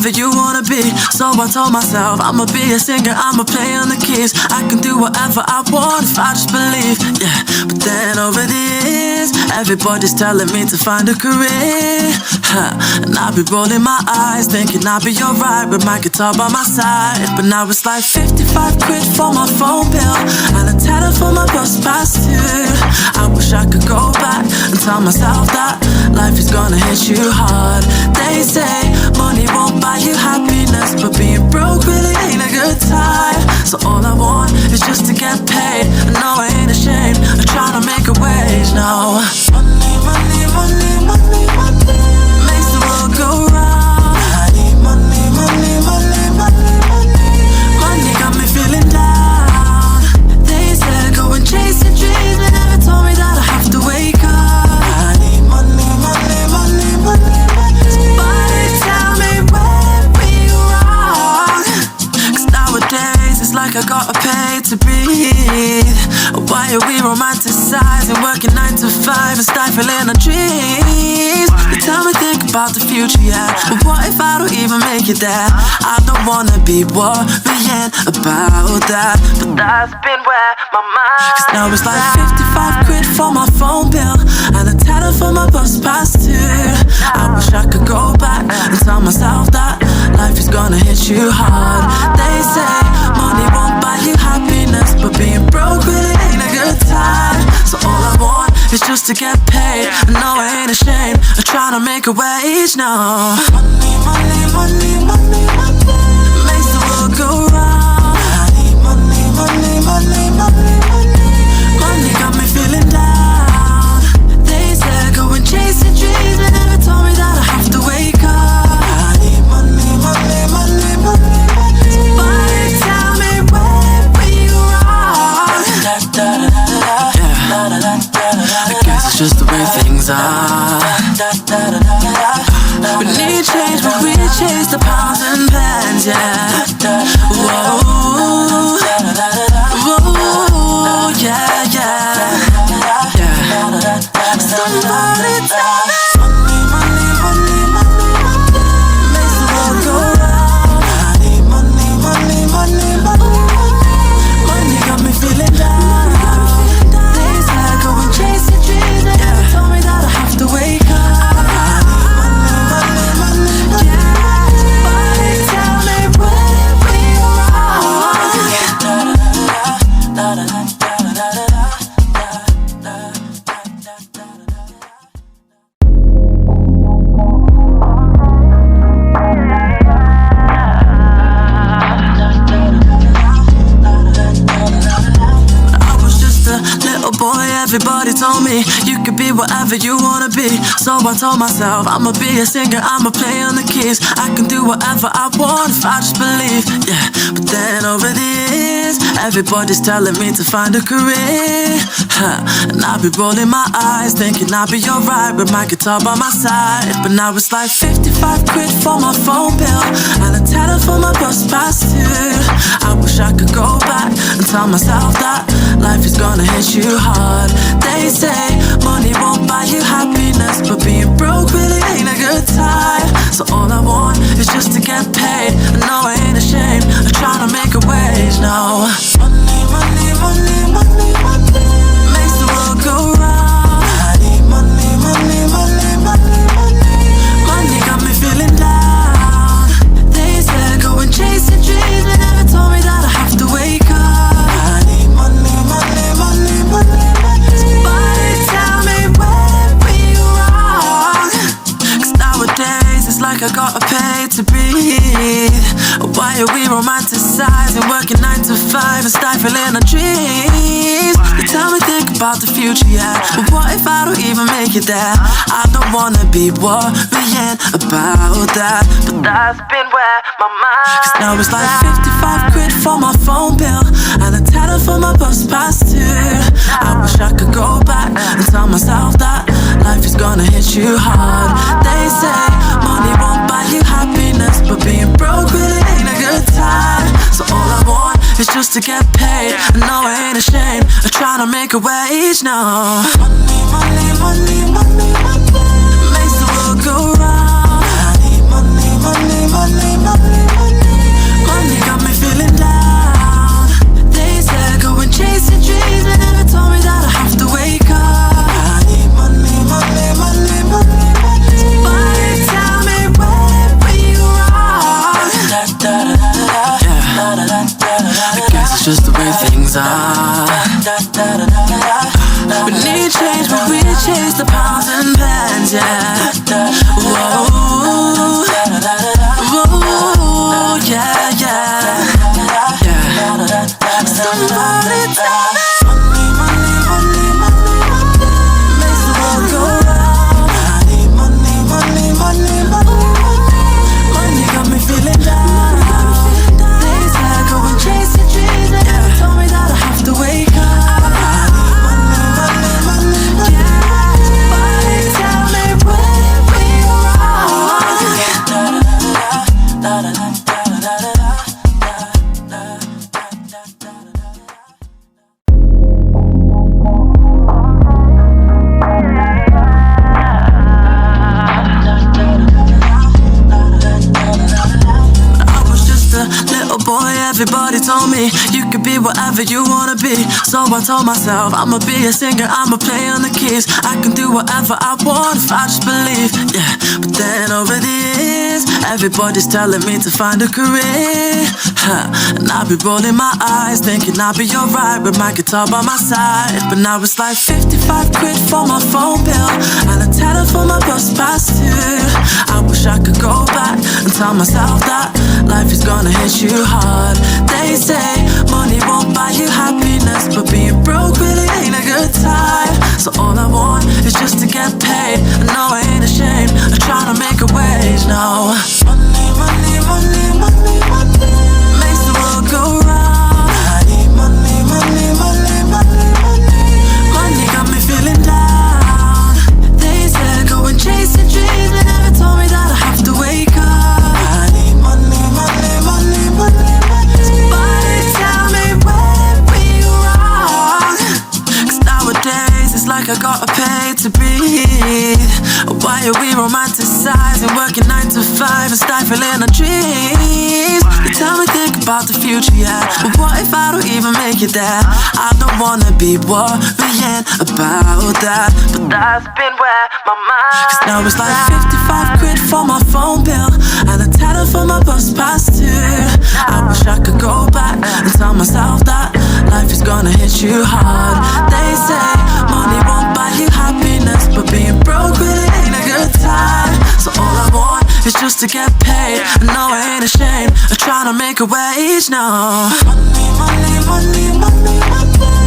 whatever you wanna be. So I told myself, I'ma be a singer, I'ma play on the keys. I can do whatever I want if I just believe, yeah. But then over the years, everybody's telling me to find a career, and I'll be rolling my eyes, thinking I'll be alright with my guitar by my side. But now it's like 55 quid for my phone bill and a tenner for my bus pass too. I wish I could go back and tell myself that life is gonna hit you hard. They say money won't buy you happiness, but being broke really ain't a good time. So all I want is just to get paid, and no, I ain't ashamed of trying to make a wage, no. Money, money, money, money, money makes the world go round. I need money, money, money, money, money. Money got me feeling down. They said go and chase your dreams, but never told me that I have to wake up. I need money, money, money, money, money. Somebody tell me where we wrong, 'cause nowadays it's like I gotta pay to breathe. Why are we romanticizing, working 9 to 5 and stifling our dreams? They tell me think about the future, yeah, but what if I don't even make it there? I don't wanna be worrying about that, but that's been where my mind, 'cause now it's like 55 quid for my phone bill and a tenner for my bus pass too. I wish I could go back and tell myself that life is gonna hit you hard. They say money won't buy you happiness, but being broke really ain't a good time. So all I want is just to get paid, and no, I ain't ashamed of trying to make a wage, no. Money, money, money, money, money makes the world go round. I need money, money, money, money, money. Money got me feeling down. They said go and chase your dreams, but never told me that I have to wake up. I need money, money, money, money, money. Somebody tell me where we wrong. I guess it's just the way things are. We need change, but we chase the pounds and pence, yeah. Whoa, whoa, yeah, yeah, yeah. Somebody tell me money, money, money, money, money makes the world go round. I need money, money, money, money, money. Money got me feeling down. They said go and chase your dreams, they never told me that I have to wake up. I need money, money, money, yeah. Somebody tell me where we wrong. Little boy, everybody told me you could be whatever you wanna be. So I told myself, I'ma be a singer, I'ma play on the keys. I can do whatever I want if I just believe, yeah. But then over the years, everybody's telling me to find a career, and I'll be rolling my eyes, thinking I'll be alright with my guitar by my side. But now it's like 55 quid for my phone bill and a tenner for my bus pass too. I wish I could go back and tell myself that life is gonna hit you hard. They say money won't buy you happiness, but being broke really ain't a good time. So all I want is just to get paid, and no, I ain't ashamed of trying to make a wage, no. Money, money, money, money, money makes the world go round. I need money, money, money, money, money. Money got me feeling down. They said go and chase your dreams, but never told me that I have to wake up. I need money, money, money, money, money. Somebody tell me where we wrong, 'cause nowadays it's like I gotta pay to breathe. Why are we romanticizing, working 9 to 5 and stifling our dreams? They tell me think about the future, yeah, but what if I don't even make it there? I don't wanna be worrying about that, but that's been where my mind, 'cause now it's like 55 quid for my phone bill and a tenner for my bus pass too. I wish I could go back and tell myself that life is gonna hit you hard. They say money won't buy you happiness, but being broke really ain't a good time. So all I want is just to get paid, and no, I ain't ashamed of trying to make a wage, no. Money, money, money, money, money makes the world go round. I need money, money, money, money. just the way things are. We need change, but we chase the pounds and pens, yeah. Whoa, whoa, yeah, yeah, yeah. Somebody tell me. Money, money, money, money, money makes the world go round. Money, money, money, money, money, money got me feeling down. Days I go and chase your dreams, and never told me that I have to wake up. Money, money, money, money, yeah. Somebody tell me where we wrong. Little boy, everybody told me you could be whatever you wanna be. So I told myself I'ma be a singer, I'ma play on the keys. I can do whatever I want if I just believe, yeah. But then over the years, everybody's telling me to find a career, and I'll be rolling my eyes, thinking I'll be alright with my guitar by my side. But now it's like 55 quid for my phone bill and a tenner for my bus pass too. I wish I could go back and tell myself that life is gonna hit you hard. They say money won't buy you happiness, but being broke really ain't a good time. So all I want is just to get paid. I know I ain't ashamed of trying to make a wage, no. Money, money, money, money, money makes the world go round. I need money, money, money, money, money. Money got me feeling down. They said go and chase your dreams, but never told me that I have to wake up. I need money, money, money, money, money. Somebody tell me where we wrong. 'Cause nowadays it's like I gotta pay to breathe. Why are we romanticizing working 9 to 5 and stifling our dreams? You tell me think about the future, yeah, but what if I don't even make it there? I don't wanna be worrying about that, but that's been where my mind. 'Cause now it's like 55 quid for my phone bill and a tenner for my bus pass too. I wish I could go back and tell myself that life is gonna hit you hard. They say money won't buy you happiness, but being broke really ain't a good time. So all I want is just to get paid. I know I ain't ashamed of trying to make a wage, no. Money, money, money, money, money.